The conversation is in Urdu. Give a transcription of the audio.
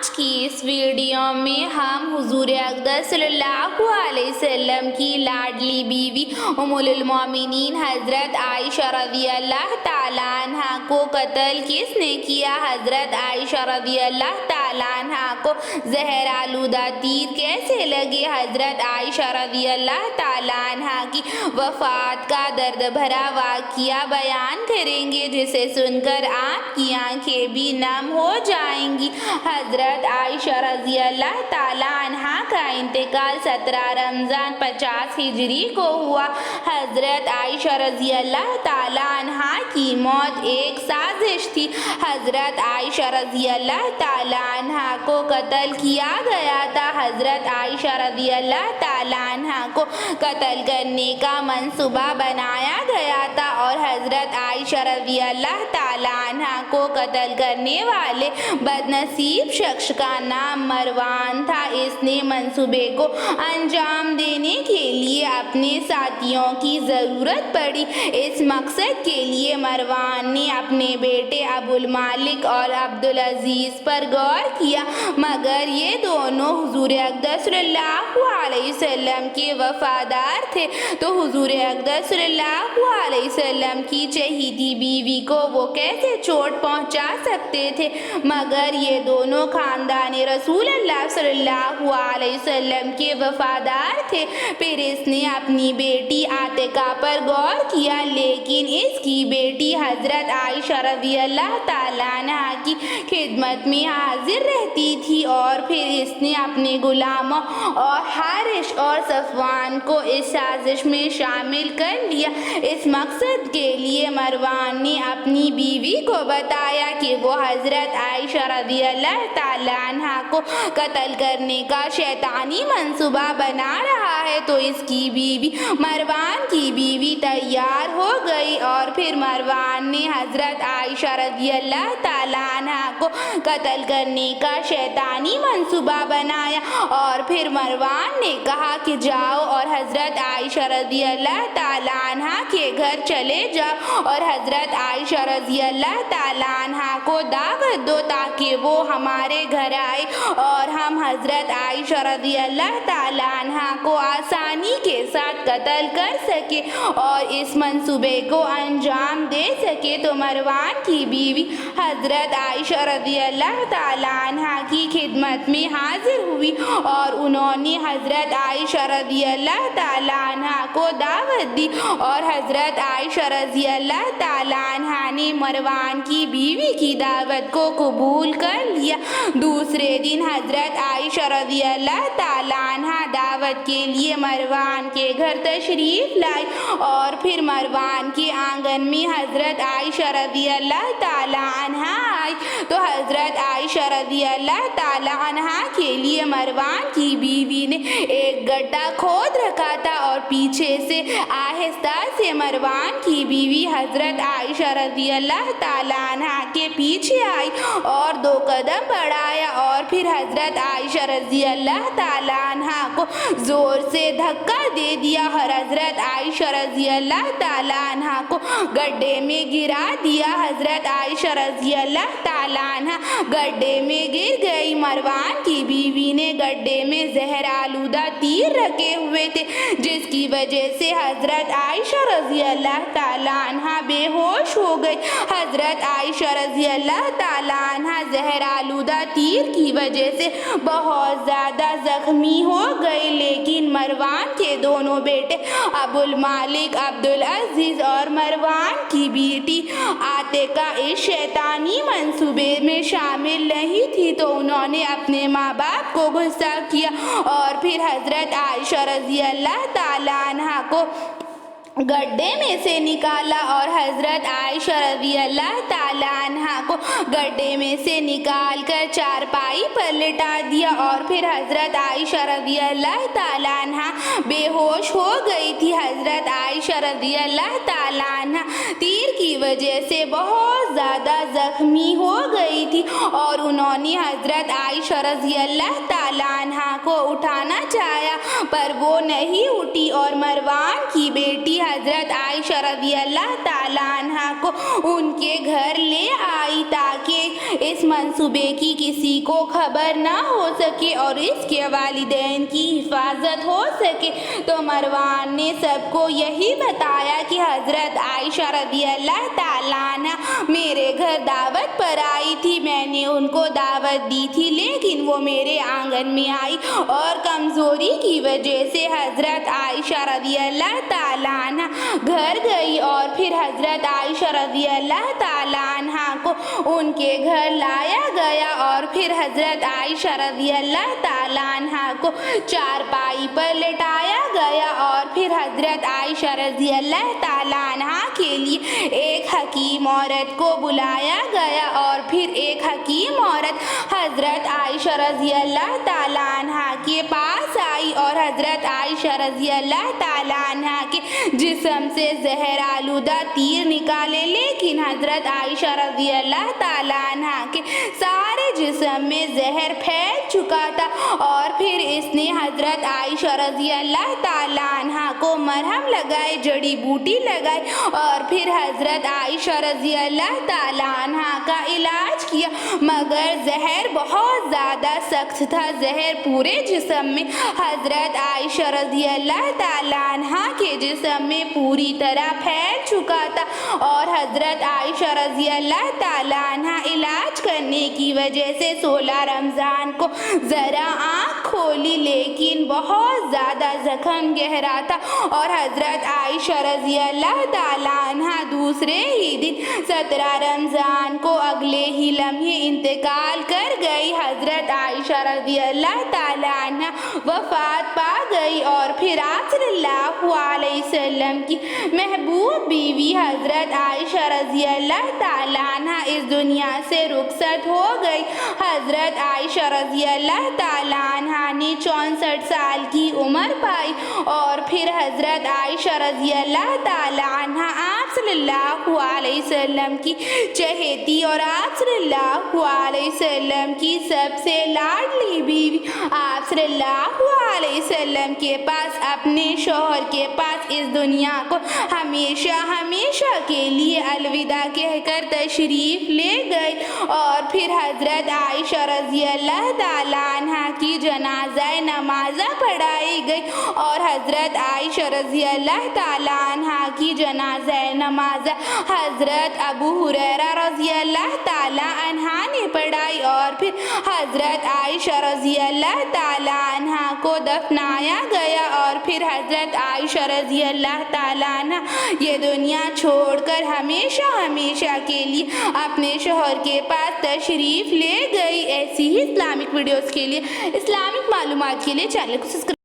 آج کی اس ویڈیو میں ہم حضور اقدس صلی اللہ علیہ وسلم کی لاڈلی بیوی ام المومنین حضرت عائشہ رضی اللہ تعالیٰ عنہا کو قتل کس نے کیا؟ حضرت عائشہ رضی اللہ تعالیٰ عنہا کو زہر آلودہ تیر کیسے لگے؟ حضرت عائشہ رضی اللہ تعالیٰ عنہا کی وفات کا درد بھرا واقعہ بیان کریں گے جسے سن کر آپ کی آنکھیں بھی نم ہو جائیں گی۔ حضرت عائشہ رضی اللہ تعالیٰ عنہا کا انتقال 17 رمضان 50 ہجری کو ہوا۔ حضرت عائشہ رضی اللہ تعالیٰ عنہا کی موت ایک سازش تھی۔ حضرت عائشہ رضی اللہ تعالیٰ عنہا کو قتل کیا گیا تھا۔ حضرت عائشہ رضی اللہ تعالیٰ عنہا کو قتل کرنے کا منصوبہ بنایا گیا تھا اور حضرت عائشہ رضی اللہ تعالیٰ عنہا کو قتل کرنے والے بدنصیب شخص کا نام مروان تھا۔ اس نے منصوبے کو انجام دینے کے لیے اپنے ساتھیوں کی ضرورت پڑی۔ اس مقصد کے لیے مروان نے اپنے بیٹے ابو المالک اور عبدالعزیز پر غور کیا، مگر یہ دونوں حضور اقدس صلی اللہ علیہ وسلم کے وفادار تھے، تو حضور اقدس صلی اللہ علیہ وسلم کی چہیتی بیوی کو وہ کیسے چوٹ پہنچا سکتے تھے؟ مگر یہ دونوں خاندان رسول اللہ صلی اللہ علیہ وسلم کے وفادار تھے۔ پھر اس نے اپنی بیٹی عاتقہ پر غور کیا، لیکن اس کی بیٹی حضرت عائشہ رضی اللہ تعالیٰ عنہا کی خدمت میں حاضر رہتی تھی، اور پھر اس نے اپنے غلاموں اور حارث اور صفوان کو اس سازش میں شامل کر لیا۔ اس مقصد کے لیے مروان نے اپنی بیوی کو بتایا کہ وہ حضرت عائشہ رضی اللہ تعالیٰ عنہا کو قتل کرنے کا شیطانی منصوبہ بنا رہا ہے، تو اس کی بیوی مروان کی بیوی تیار ہو گئی، اور پھر مروان نے حضرت عائشہ رضی اللہ تعالیٰ عنہا کو قتل کرنے کا شیطانی منصوبہ بنایا، اور پھر مروان نے کہا کہ جاؤ اور حضرت عائشہ رضی اللہ تعالیٰ عنہا کے گھر چلے جاؤ اور حضرت عائشہ رضی اللہ تعالیٰ عنہا کو دعوت دو تاکہ وہ ہمارے گھر آئے اور ہم حضرت عائشہ رضی اللہ تعالیٰ عنہا کو آسانی کے ساتھ قتل کر سکے اور اس منصوبے کو انجام دے سکے۔ تو مروان کی بیوی حضرت عائشہ رضی اللہ تعالیٰ عنہا کی خدمت میں حاضر ہوئی، اور انہوں نے حضرت عائشہ رضی اللہ تعالیٰ عنہا کو دعوت دی، اور حضرت عائشہ رضی اللہ تعالیٰ عنہا نے مروان کی بیوی کی دعوت کو قبول کر لیا۔ دوسرے دن حضرت عائشہ رضی اللہ تعالیٰ عنہا دعوت کے لیے مروان کے گھر تشریف لائی، اور پھر مروان کے آنگن میں حضرت عائشہ رضی اللہ تعالیٰ عنہا آئی، تو حضرت عائشہ رضی اللہ تعالیٰ عنہا کے لیے مروان کی بیوی نے ایک گڈھا کھود رکھا تھا، اور پیچھے سے آہستہ سے مروان کی بیوی حضرت عائشہ رضی اللہ تعالیٰ عنہا کے پیچھے آئی اور 2 قدم بڑھایا، اور پھر حضرت عائشہ رضی اللہ تعالیٰ عنہا کو زور سے دھکا دے دیا اور حضرت عائشہ رضی اللہ تعالیٰ عنہا کو گڈھے میں گرا دیا۔ حضرت عائشہ رضی اللہ تعالیٰ عنہا گڈھے میں گر گئی۔ مروان کی بیوی نے گڈھے میں زہر آلودہ تیر رکھے ہوئے تھے، جس کی وجہ سے حضرت عائشہ رضی اللہ تعالیٰ عنہا بے ہوش ہو گئی۔ حضرت عائشہ رضی اللہ تعالیٰ عنہا زہر آلودہ تیر کی وجہ سے بہت زیادہ زخمی ہو گئی، لیکن مروان کے دونوں بیٹے ابو المالک عبدالعزیز اور مروان کی بیٹی عاتقہ اس شیطانی منصوبے میں شامل نہیں تھی، تو انہوں نے اپنے ماں باپ کو غصہ کیا اور پھر حضرت عائشہ رضی اللہ تعالیٰ عنہا کو گڈھے میں سے نکالا اور حضرت عائشہ رضی اللہ تعالیٰ عنہا کو گڈھے میں سے نکال کر چارپائی پر لٹا دیا، اور پھر حضرت عائشہ رضی اللہ تعالیٰ عنہا بے ہوش ہو گئی تھی۔ حضرت عائشہ رضی اللہ تعالیٰ عنہا تیر کی وجہ سے بہت زیادہ زخمی ہو گئی تھی، اور انہوں نے حضرت عائشہ رضی اللہ تعالیٰ عنہا کو اٹھانا چاہا پر وہ نہیں اٹھی، اور مروان کی بیٹی حضرت عائشہ رضی اللہ تعالیٰ عنہا کو ان کے گھر لے آئی تاکہ اس منصوبے کی کسی کو خبر نہ ہو سکے اور اس کے والدین کی حفاظت ہو سکے تو مروان نے سب کو یہی بتایا کہ حضرت عائشہ رضی اللہ تعالیٰ عنہ میرے گھر دعوت پر آئی تھی، میں نے ان کو دعوت دی تھی لیکن وہ میرے آنگن میں آئی اور کمزوری کی وجہ سے حضرت عائشہ رضی اللہ تعالیٰ عنہ گھر گئی اور پھر حضرت عائشہ رضی اللہ تعالیٰ عنہ کو ان کے گھر لایا گیا اور پھر حضرت عائشہ رضی اللہ تعالیٰ عنہ کو چارپائی پر لٹایا گیا اور پھر حضرت عائشہ رضی اللہ تعالیٰ عنہ کے لیے ایک حکیم عورت کو بلایا گیا اور پھر ایک حکیم عورت حضرت عائشہ رضی اللہ تعالیٰ عنہ کے پاس آئی اور حضرت عائشہ رضی اللہ تعالیٰ عنہ کے جسم سے زہر آلودہ تیر نکالے، لیکن حضرت عائشہ رضی اللہ تعالیٰ عنہ کے سارے جسم میں زہر پھیل چکا تھا اور پھر اس نے حضرت عائشہ رضی اللہ تعالیٰ عنہ کو مرہم لگائے، جڑی بوٹی لگائی اور پھر حضرت عائشہ رضی اللہ تعالیٰ عنہ کا علاج کیا، مگر زہر بہت زیادہ سخت تھا، زہر پورے جسم میں حضرت عائشہ رضی اللہ تعالیٰ عنہ کے جسم میں پوری طرح پھیل چکا تھا اور حضرت عائشہ رضی اللہ تعالیٰ عنہ علاج کرنے کی وجہ سے 16 رمضان کو ذرا آنکھ کھولی لیکن بہت زیادہ زخم گہرا تھا اور حضرت عائشہ رضی اللہ تعالیٰ عنہ دوسرے ہی دن 17 رمضان کو اگلے ہی لمحے انتقال کر گئی۔ حضرت عائشہ رضی اللہ تعالیٰ عنہ وفات پا گئی اور پھر آپ صلی اللہ علیہ وسلم کی محبوب بیوی حضرت عائشہ رضی اللہ تعالیٰ عنہ اس دنیا سے رخصت ہو گئی۔ حضرت عائشہ رضی اللہ تعالیٰ عنہ نے 64 سال کی عمر پائی اور پھر حضرت عائشہ رضی اللہ تعالیٰ عنہ آپ صلی اللہ علیہ وسلم کی چہیتی اور آپ صلی اللہ علیہ وسلم کی سب سے لاڈلی بیوی آپ صلی اللہ علیہ وسلم کے پاس اپنے شوہر کے پاس اس دنیا کو ہمیشہ ہمیشہ کے لیے الوداع کہہ کر تشریف لے گئی اور پھر حضرت عائشہ رضی اللہ تعالیٰ عنہ کی جنازہ نماز پڑھائی گئی اور حضرت عائشہ رضی اللہ تعالیٰ عنہ کی جنازہ نماز حضرت ابو ہریرہ رضی اللہ تعالیٰ عنہ نے پڑھائی اور پھر حضرت عائشہ رضی اللہ تعالیٰ عنہ کو دفنایا گیا اور پھر حضرت عائشہ رضی اللہ تعالیٰ عنہ یہ دنیا چھوڑ کر ہمیشہ ہمیشہ کے لیے اپنے شوہر کے پاس تشریف لے گئی۔ ایسی ہی اسلامک ویڈیوز کے لیے، اسلامک معلومات کے لیے چینل کو سبسکرائب